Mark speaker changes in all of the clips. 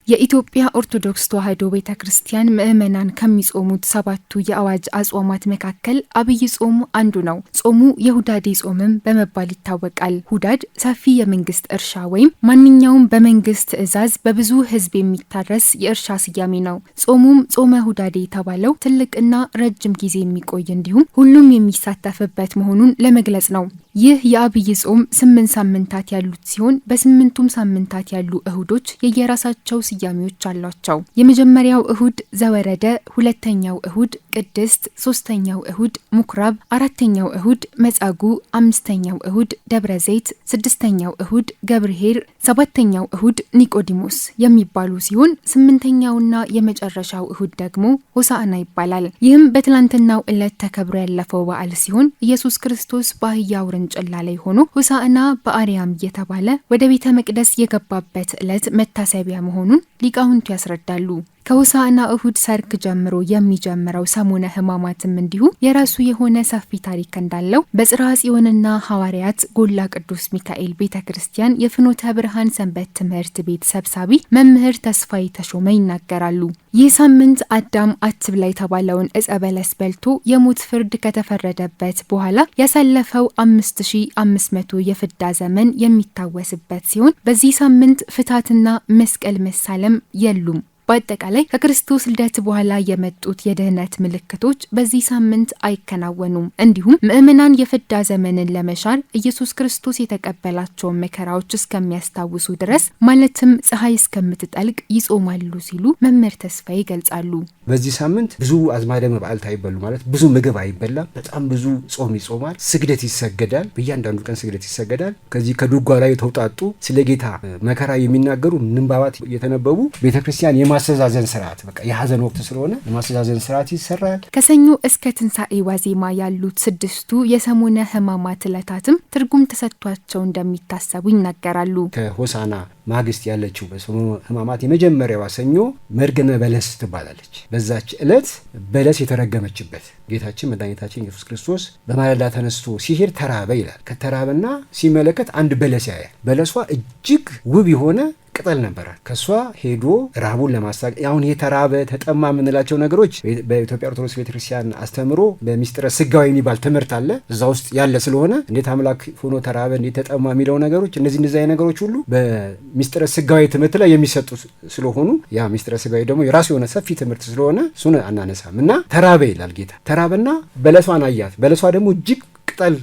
Speaker 1: የኢትዮጵያ ኦርቶዶክስ ተዋሕዶ ቤተክርስቲያን ምእመናን ከሚጾሙት 7ቱ የአዋጅ አጽዋማት መካከል አብይ ጾም አንዱ ነው። ጾሙ የሁዳዴ ጾምም በመባል ይታወቃል። ሁዳድ ሰፊ የመንግስት እርሻ ወይም ማንኛውም በመንግስት ትዕዛዝ በብዙ ሕዝብ የሚታረስ የእርሻ ስያሜ ነው። ጾሙም ጾመ ሁዳዴ የተባለው ትልቅና ረጅም ጊዜ የሚቆይ እንዲሁም ሁሉም የሚሳተፍበት መሆኑን ለመግለጽ ነው። ይህ የአብይ ጾም 8 ሳምንታት ያሉት ሲሆን በ8ቱም ሳምንታት ያሉ እሁዶች የየራሳቸው ስያሜዎች አሏቸው። የመጀመሪያው እሁድ ዘወረደ፣ ሁለተኛው እሁድ ቅድስት፣ ሶስተኛው እሁድ ምኩራብ፣ አራተኛው እሁድ መጻጉዕ፣ አምስተኛው እሁድ ደብረ ዘይት፣ ስድስተኛው እሁድ ገብርኄር፣ ሰባተኛው እሁድ ኒቆዲሞስ የሚባሉ ሲሆን 8ኛውና የመጨረሻው እሁድ ደግሞ ሆሳዕና ይባላል። ይህም በትላንትናው ዕለት ተከብሮ ያለፈው በዓል ሲሆን ኢየሱስ ክርስቶስ በአህያ ውርንጭላ ላይ ሆኖ ሆሳዕና በአርያም እየተባለ ወደ ቤተ መቅደስ የገባበት ዕለት መታሰቢያ መሆኑን ሊቃውንቱ ያስረዳሉ። ከሆሳዕና እሁድ ሰርክ ጀምሮ የሚጀምረው ሰሙነ ሕማማትም እንዲሁ የራሱ የሆነ ሰፊ ታሪክ እንዳለው በጽርሐ ጽዮንና ሐዋርያት ጎላ ቅዱስ ሚካኤል ቤተ ክርስቲያን የፍኖተ ብርሃን ሰንበት ትምህርት ቤት ሰብሳቢ መምህር ተስፋዬ ተሾመ ይናገራሉ። ይህ ሳምንት አዳም አትብላ የተባለውን ዕፀ በለስ በልቶ የሞት ፍርድ ከተፈረደበት በኋላ ያሳለፈው 5500 የፍዳ ዘመን የሚታወስበት ሲሆን በዚህ ሳምንት ፍታትና መስቀል መሳለም የሉም። በአጠቃላይ ከክርስቶስ ልደት በኋላ የመጡት የድህነት ምልክቶች በዚህ ሳምንት አይከናወኑም። እንዲሁም ምእመናን የፍዳ ዘመንን ለመሻር ኢየሱስ ክርስቶስ የተቀበላቸውን መከራዎች እስከሚያስታውሱ ድረስ ማለትም ፀሐይ እስከምትጠልቅ ይጾማሉ ሲሉ መምህር ተስፋዬ ይገልጻሉ።
Speaker 2: በዚህ ሳምንት ብዙ አዝማደ በዓል አይበሉ ማለት ብዙ ምግብ አይበላም። በጣም ብዙ ጾም ይጾማል። ስግደት ይሰገዳል። በእያንዳንዱ ቀን ስግደት ይሰገዳል። ከዚህ ከዱጓ ላይ የተውጣጡ ስለ ጌታ መከራ የሚናገሩ ምንባባት እየተነበቡ ቤተክርስቲያን የማስተዛዘን ስርዓት በቃ የሐዘን ወቅት ስለሆነ የማስተዛዘን ስርዓት ይሰራል።
Speaker 1: ከሰኞ እስከ ትንሣኤ ዋዜማ ያሉት 6ቱ የሰሙነ ሕማማት ዕለታትም ትርጉም ተሰጥቷቸው እንደሚታሰቡ ይናገራሉ።
Speaker 2: ከሆሳዕና ማግስት ያለችው በሰሙነ ሕማማት የመጀመሪያዋ ሰኞ መርገመ በለስ ትባላለች። በዛች ዕለት በለስ የተረገመችበት ጌታችን መድኃኒታችን ኢየሱስ ክርስቶስ በማለዳ ተነስቶ ሲሄድ ተራበ ይላል። ከተራበና ሲመለከት አንድ በለስ ያያል። በለሷ እጅግ ውብ የሆነ ቅጠል ነበረ። ከሷ ሄዶ ረሃቡን ለማስታገ አሁን የተራበ ተጠማ የምንላቸው ነገሮች በኢትዮጵያ ኦርቶዶክስ ቤተክርስቲያን አስተምሮ በሚስጥረ ስጋዊ የሚባል ትምህርት አለ። እዛ ውስጥ ያለ ስለሆነ እንዴት አምላክ ሆኖ ተራበ፣ እንዴት ተጠማ የሚለው ነገሮች እነዚህ ነገሮች ሁሉ በሚስጥረ ስጋዊ ትምህርት ላይ የሚሰጡ ስለሆኑ ያ ሚስጥረ ስጋዊ ደግሞ የራሱ የሆነ ሰፊ ትምህርት ስለሆነ እሱን አናነሳም እና ተራበ ይላል ጌታ። ተራበና በለሷን አያት። በለሷ ደግሞ እጅግ ቅጠል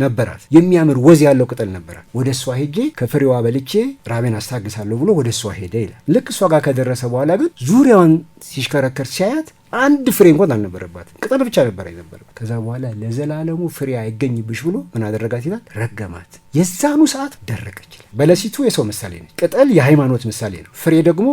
Speaker 2: ነበራት። የሚያምር ወዝ ያለው ቅጠል ነበራት። ወደ እሷ ሄጄ ከፍሬዋ በልቼ ራቤን አስታግሳለሁ ብሎ ወደ እሷ ሄደ ይላል። ልክ እሷ ጋር ከደረሰ በኋላ ግን ዙሪያዋን ሲሽከረከር ሲያያት አንድ ፍሬ እንኳን አልነበረባትም። ቅጠል ብቻ ነበር የነበረባት። ከዛ በኋላ ለዘላለሙ ፍሬ አይገኝብሽ ብሎ ምን አደረጋት ይላል? ረገማት። የዛኑ ሰዓት ደረቀች ይላል። በለሲቱ የሰው ምሳሌ ነች። ቅጠል የሃይማኖት ምሳሌ ነው። ፍሬ ደግሞ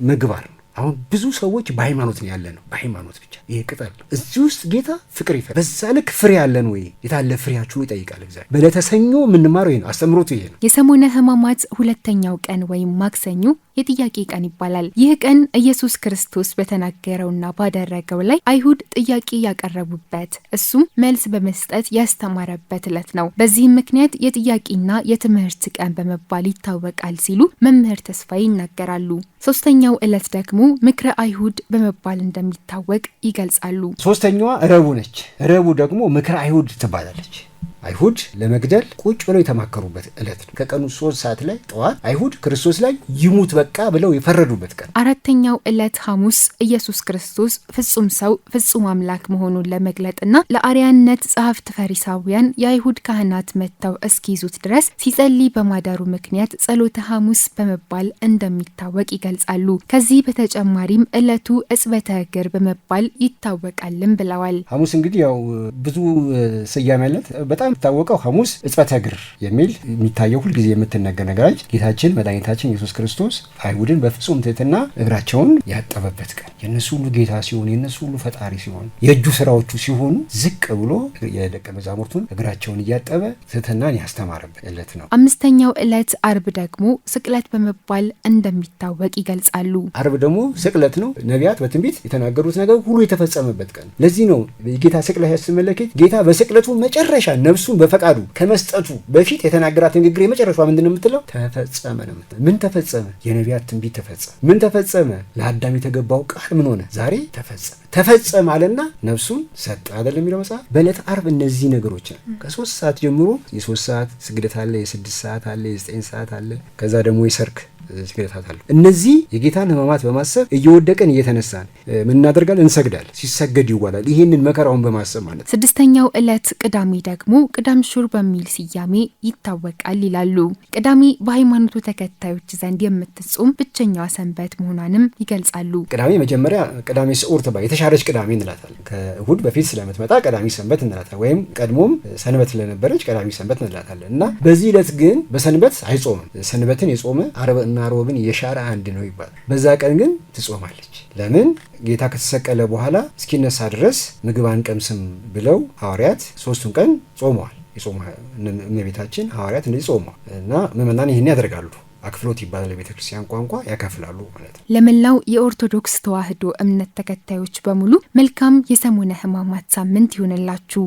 Speaker 2: ምግባር ነው። አሁን ብዙ ሰዎች በሃይማኖት ነው ያለ ነው። በሃይማኖት ብቻ ይሄ ቅጠል ነው። እዚህ ውስጥ ጌታ ፍቅር ይፈል። በዛ ልክ ፍሬ ያለን ወይ የታለ ፍሬያችሁ ይጠይቃል እግዚአብሔር። በዕለተ ሰኞ የምንማረው ይሄ ነው። አስተምሮቱ ይሄ ነው።
Speaker 1: የሰሙነ ሕማማት ሁለተኛው ቀን ወይም ማክሰኞ የጥያቄ ቀን ይባላል። ይህ ቀን ኢየሱስ ክርስቶስ በተናገረውና ባደረገው ላይ አይሁድ ጥያቄ ያቀረቡበት እሱም መልስ በመስጠት ያስተማረበት ዕለት ነው። በዚህም ምክንያት የጥያቄና የትምህርት ቀን በመባል ይታወቃል ሲሉ መምህር ተስፋዬ ይናገራሉ። ሶስተኛው ዕለት ደግሞ ምክረ አይሁድ በመባል እንደሚታወቅ ይገልጻሉ።
Speaker 2: ሶስተኛዋ ረቡዕ ነች። ረቡዕ ደግሞ ምክረ አይሁድ ትባላለች። አይሁድ ለመግደል ቁጭ ብለው የተማከሩበት ዕለት ነው። ከቀኑ 3 ሰዓት ላይ ጠዋት አይሁድ ክርስቶስ ላይ ይሙት በቃ ብለው የፈረዱበት ቀን።
Speaker 1: አራተኛው ዕለት ሐሙስ ኢየሱስ ክርስቶስ ፍጹም ሰው ፍጹም አምላክ መሆኑን ለመግለጥና ለአርያነት ጸሐፍት ፈሪሳውያን የአይሁድ ካህናት መጥተው እስኪይዙት ድረስ ሲጸልይ በማዳሩ ምክንያት ጸሎተ ሐሙስ በመባል እንደሚታወቅ ይገልጻሉ። ከዚህ በተጨማሪም ዕለቱ ዕጽበተ እግር በመባል ይታወቃልም ብለዋል።
Speaker 2: ሐሙስ እንግዲህ ያው ብዙ ስያሜ አላት። በጣም ታወቀው ሐሙስ ዕጽበተ እግር የሚል የሚታየው ሁልጊዜ የምትነገር ነገራች ጌታችን መድኃኒታችን ኢየሱስ ክርስቶስ አይሁድን በፍጹም ትሕትና እግራቸውን ያጠበበት ቀን የነሱ ሁሉ ጌታ ሲሆን የነሱ ሁሉ ፈጣሪ ሲሆን የእጁ ስራዎቹ ሲሆኑ ዝቅ ብሎ የደቀ መዛሙርቱን እግራቸውን እያጠበ ትሕትናን ያስተማረበት ዕለት ነው።
Speaker 1: አምስተኛው ዕለት አርብ ደግሞ ስቅለት በመባል እንደሚታወቅ ይገልጻሉ።
Speaker 2: አርብ ደግሞ ስቅለት ነው። ነቢያት በትንቢት የተናገሩት ነገር ሁሉ የተፈጸመበት ቀን። ለዚህ ነው የጌታ ስቅለት ያስመለከት ጌታ በስቅለቱ መጨረሻ ነፍሱ ነፍሱን በፈቃዱ ከመስጠቱ በፊት የተናገራት ንግግር የመጨረሻዋ ምንድን ነው የምትለው? ተፈጸመ ነው የምትለው። ምን ተፈጸመ? የነቢያት ትንቢት ተፈጸመ። ምን ተፈጸመ? ለአዳም የተገባው ቃል ምን ሆነ? ዛሬ ተፈጸመ። ተፈጸመ አለና ነፍሱን ሰጠ አይደለም የሚለው መጽሐፍ። በዕለተ ዓርብ እነዚህ ነገሮች ነው። ከ3 ሰዓት ጀምሮ የ3 ሰዓት ስግደት አለ፣ የ6 ሰዓት አለ፣ የ9 ሰዓት አለ። ከዛ ደግሞ የሰርክ ስግደታት አሉ። እነዚህ የጌታን ሕማማት በማሰብ እየወደቀን እየተነሳን ምን እናደርጋለን? እንሰግዳለን። ሲሰገድ ይዋላል። ይህንን መከራውን በማሰብ ማለት ነው።
Speaker 1: 6ኛው ዕለት ቅዳሜ ደግሞ ቅዳም ሹር በሚል ስያሜ ይታወቃል ይላሉ። ቅዳሜ በሃይማኖቱ ተከታዮች ዘንድ የምትጾም ብቸኛዋ ሰንበት መሆኗንም ይገልጻሉ።
Speaker 2: ቅዳሜ መጀመሪያ ቅዳሜ ስዑር ትባል፣ የተሻረች ቅዳሜ እንላታለን። ከእሁድ በፊት ስለምትመጣ ቀዳሚ ሰንበት እንላታለን። ወይም ቀድሞም ሰንበት ስለነበረች ቀዳሚ ሰንበት እንላታለን። እና በዚህ ዕለት ግን በሰንበት አይጾምም። ሰንበትን የጾመ ዓርብና ሮብን የሻረ አንድ ነው ይባላል። በዛ ቀን ግን ትጾማለች። ለምን? ጌታ ከተሰቀለ በኋላ እስኪነሳ ድረስ ምግብ አንቀምስም ብለው ሐዋርያት 3ቱን ቀን ጾመዋል። እመቤታችን ሐዋርያት እንደዚህ ጾመዋል እና ምእመናን ይህን ያደርጋሉ። አክፍሎት ይባላል ቤተ ክርስቲያን ቋንቋ፣ ያካፍላሉ ማለት ነው።
Speaker 1: ለመላው የኦርቶዶክስ ተዋሕዶ እምነት ተከታዮች በሙሉ መልካም የሰሙነ ሕማማት ሳምንት ይሆንላችሁ።